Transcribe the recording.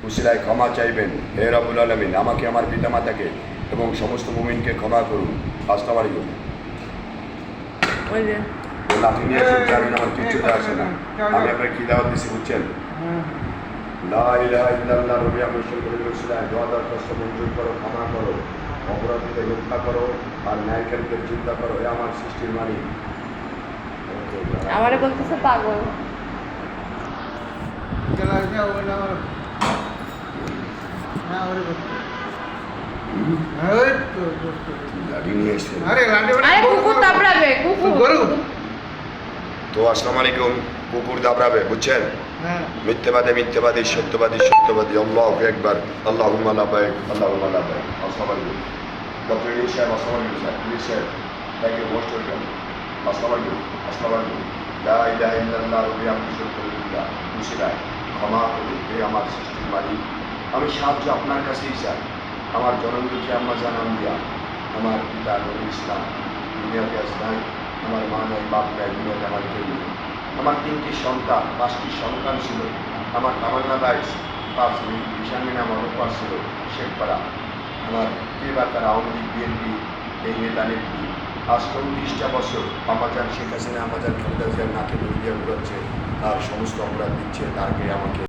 উসিলায় ক্ষমা চাইবেন। হে রব্বুল আলামিন, আমাকে আমার পিতামাতাকে এবং সমস্ত মুমিনকে ক্ষমা করুন। আসসালামু আলাইকুম। লাঠি নিয়ে জানেন আমার কিচ্ছু আসে না। আমি আপনার কি দাওয়াত দিচ্ছি বুঝছেন? লা ইলাহা ইল্লাল্লাহ রবিয়া মুশরিক করে উসিলায় দোয়া দরখাস্ত মঞ্জুর করো, ক্ষমা করো, অপরাধীদের রক্ষা করো, আর ন্যায়কারীদের চিন্তা করো। হে আমার সৃষ্টির মালিক। আমারে বলতেছে পাগল। লাঠি নিয়ে এসছেন। আরে কুকুর দাবড়াবে, কুকুর। তো আসসালামু আলাইকুম। কুকুর দাবড়াবে বুঝছেন? মিথ্যাবাদী মিথ্যাবাদী, সত্যবাদী সত্যবাদী। আল্লাহু আকবার। আল্লাহুম্মা লাব্বাইক, আল্লাহুম্মা লাব্বাইক। আসসালামু আলাইকুম। ডক্টর ইলিয়াস সাহেব, আসসালামু আলাইকুম স্যার। ইলিয়াস সাহেব, থ্যাংক ইউ, মোস্ট ওয়েলকাম। আসসালামু আলাইকুম। আসসালামু আলাইকুম। লা ইলাহা ইল্লাল্লাহ রবিয়া মুশরিক করে উসিলায় ক্ষমা করুন। হে আমার সৃষ্টির মালিক, আমি সাহায্য আপনার কাছেই চাই। আমার জনমদুখী আম্মা জান আম্বিয়া, আমার পিতা নবী ইসলাম, দুনিয়াতে আজ নাই। আমার মা নাই, বাপ নাই, দুনিয়াতে আমার কেউ নেই। আমার 3টি সন্তান, 5টি সন্তান ছিল। আমার তামান্না দাইস, 5 ঈশানীন আমার রূপার ছিল শেখপাড়া। আমার কে বা তারা আওয়ামী লীগ বিএনপি এই নেতা নেত্রী আজ 34টা বছর আম্মাজান শেখ হাসিনা, আম্মাজান খালেদা জিয়ার নাকে দড়ি দিয়ে ঘুরাচ্ছে, তার সমস্ত অপরাধ দিচ্ছে, তারকে আমাকে